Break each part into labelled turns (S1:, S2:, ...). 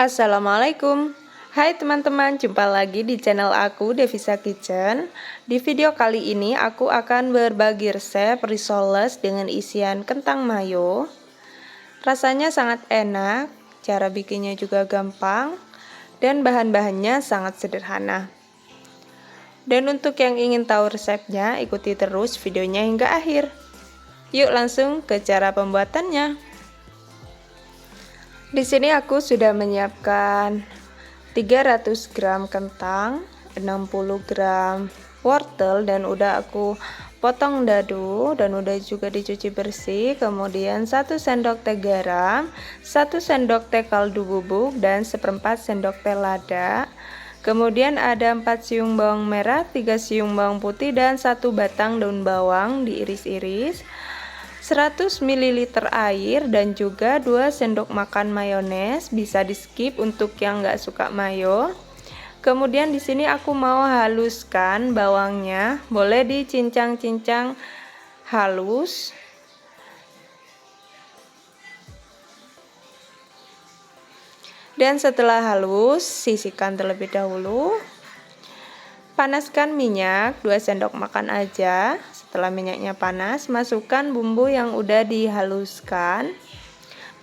S1: Assalamualaikum. Hai teman-teman, jumpa lagi di channel aku Devisa Kitchen. Di video kali ini aku akan berbagi resep risoles dengan isian kentang mayo. Rasanya sangat enak, cara bikinnya juga gampang, dan bahan-bahannya sangat sederhana. Dan untuk yang ingin tahu resepnya, ikuti terus videonya hingga akhir. Yuk langsung ke cara pembuatannya. Di sini aku sudah menyiapkan 300 gram kentang, 60 gram wortel, dan udah aku potong dadu dan udah juga dicuci bersih. Kemudian 1 sendok teh garam, 1 sendok teh kaldu bubuk, dan 1/4 sendok teh lada. Kemudian ada 4 siung bawang merah, 3 siung bawang putih, dan 1 batang daun bawang diiris-iris, 100 ml air, dan juga 2 sendok makan mayones. Bisa di skip untuk yang nggak suka mayo. Kemudian di sini aku mau haluskan bawangnya, boleh dicincang-cincang halus. Dan setelah halus, sisihkan terlebih dahulu. Panaskan minyak 2 sendok makan aja. Setelah minyaknya panas, masukkan bumbu yang udah dihaluskan.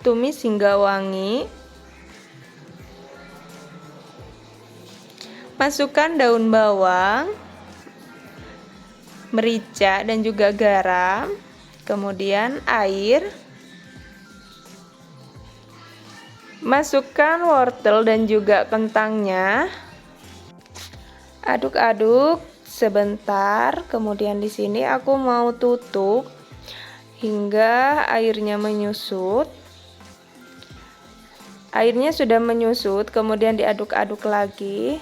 S1: Tumis hingga wangi. Masukkan daun bawang, merica, dan juga garam. Kemudian air. Masukkan wortel dan juga kentangnya. Aduk-aduk sebentar. Kemudian di sini aku mau tutup hingga airnya menyusut. Airnya sudah menyusut, kemudian diaduk-aduk lagi.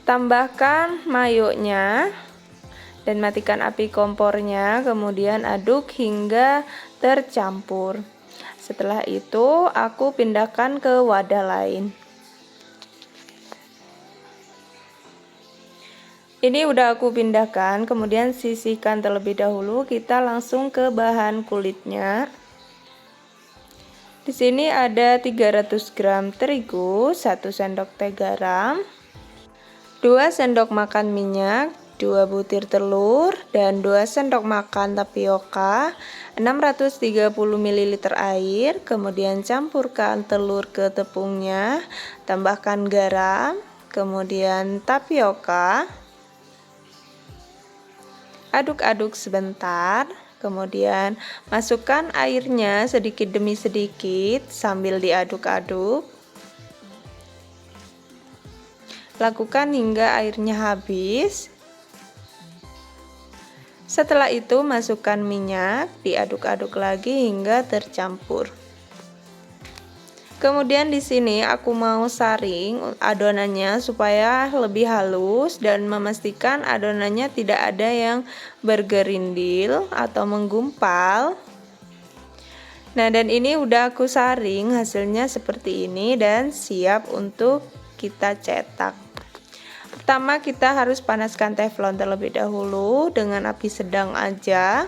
S1: Tambahkan mayonya dan matikan api kompornya. Kemudian aduk hingga tercampur. Setelah itu aku pindahkan ke wadah lain. Ini udah aku pindahkan, kemudian sisihkan terlebih dahulu. Kita langsung ke bahan kulitnya. Di sini ada 300 gram terigu, 1 sendok teh garam, 2 sendok makan minyak, 2 butir telur, dan 2 sendok makan tapioka, 630 ml air. Kemudian campurkan telur ke tepungnya, tambahkan garam, kemudian tapioka. Aduk-aduk sebentar, kemudian masukkan airnya sedikit demi sedikit sambil diaduk-aduk. Lakukan hingga airnya habis. Setelah itu masukkan minyak, diaduk-aduk lagi hingga tercampur. Kemudian di sini aku mau saring adonannya supaya lebih halus dan memastikan adonannya tidak ada yang bergerindil atau menggumpal. Nah, dan ini udah aku saring, hasilnya seperti ini dan siap untuk kita cetak. Pertama kita harus panaskan teflon terlebih dahulu dengan api sedang aja.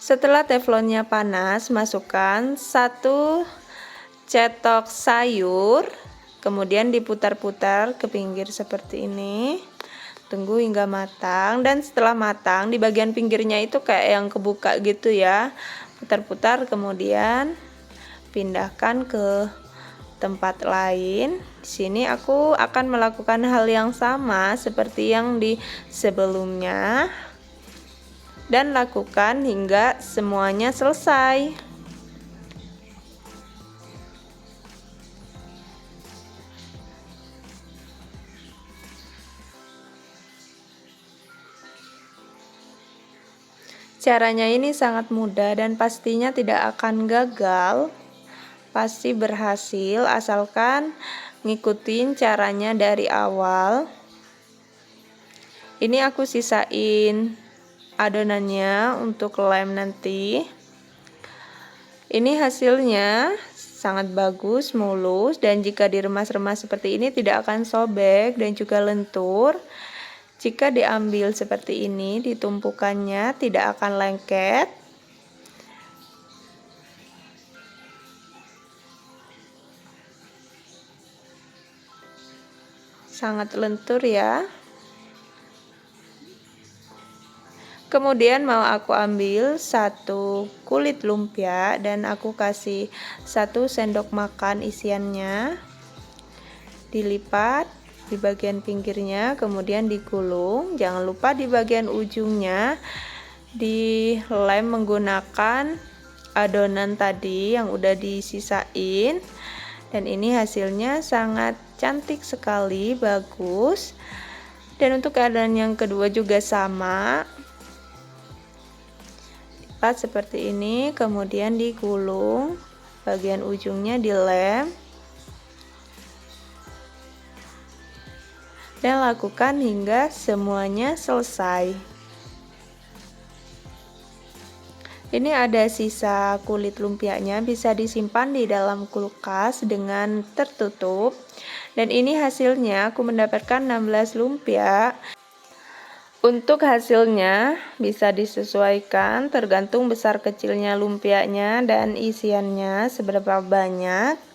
S1: Setelah teflonnya panas, masukkan 1 cetok sayur, kemudian diputar-putar ke pinggir seperti ini. Tunggu hingga matang, dan setelah matang di bagian pinggirnya itu kayak yang kebuka gitu ya. Putar-putar, kemudian pindahkan ke tempat lain. Di sini aku akan melakukan hal yang sama seperti yang di sebelumnya. Dan lakukan hingga semuanya selesai. Caranya ini sangat mudah dan pastinya tidak akan gagal. Pasti berhasil asalkan ngikutin caranya dari awal. Ini aku sisain adonannya untuk lem nanti. Ini hasilnya sangat bagus, mulus, dan jika diremas-remas seperti ini tidak akan sobek dan juga lentur. Jika diambil seperti ini, ditumpukannya tidak akan lengket. Sangat lentur ya. Kemudian mau aku ambil satu kulit lumpia dan aku kasih 1 sendok makan isiannya. Dilipat di bagian pinggirnya, kemudian digulung. Jangan lupa di bagian ujungnya dilem menggunakan adonan tadi yang udah disisain. Dan ini hasilnya sangat cantik sekali, bagus. Dan untuk adonan yang kedua juga sama. Lipat seperti ini, kemudian digulung, bagian ujungnya dilem. Dan lakukan hingga semuanya selesai. Ini ada sisa kulit lumpianya, bisa disimpan di dalam kulkas dengan tertutup. Dan ini hasilnya aku mendapatkan 16 lumpia. Untuk hasilnya bisa disesuaikan tergantung besar kecilnya lumpianya dan isiannya seberapa banyak.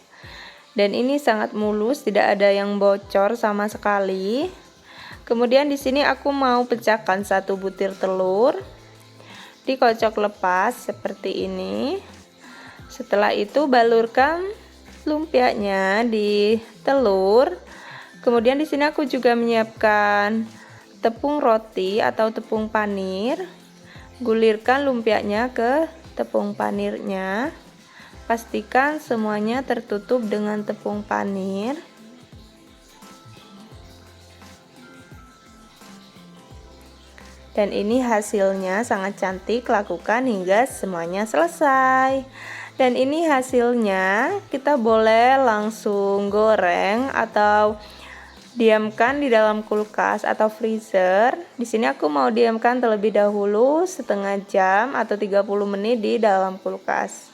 S1: Dan ini sangat mulus, tidak ada yang bocor sama sekali. Kemudian di sini aku mau pecahkan 1 butir telur. Dikocok lepas seperti ini. Setelah itu balurkan lumpianya di telur. Kemudian di sini aku juga menyiapkan tepung roti atau tepung panir. Gulirkan lumpianya ke tepung panirnya. Pastikan semuanya tertutup dengan tepung panir. Dan ini hasilnya sangat cantik, lakukan hingga semuanya selesai. Dan ini hasilnya, kita boleh langsung goreng atau diamkan di dalam kulkas atau freezer. Di sini aku mau diamkan terlebih dahulu setengah jam atau 30 menit di dalam kulkas.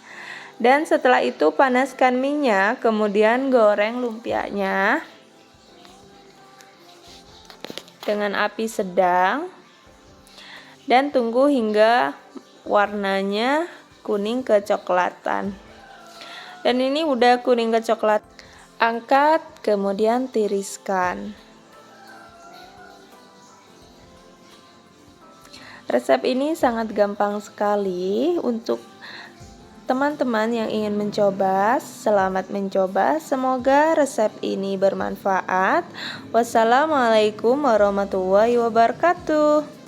S1: Dan setelah itu panaskan minyak, kemudian goreng lumpianya dengan api sedang dan tunggu hingga warnanya kuning kecoklatan. Dan ini udah kuning kecoklat. Angkat, kemudian tiriskan. Resep ini sangat gampang sekali untuk teman-teman yang ingin mencoba. Selamat mencoba, semoga resep ini bermanfaat. Wassalamualaikum warahmatullahi wabarakatuh.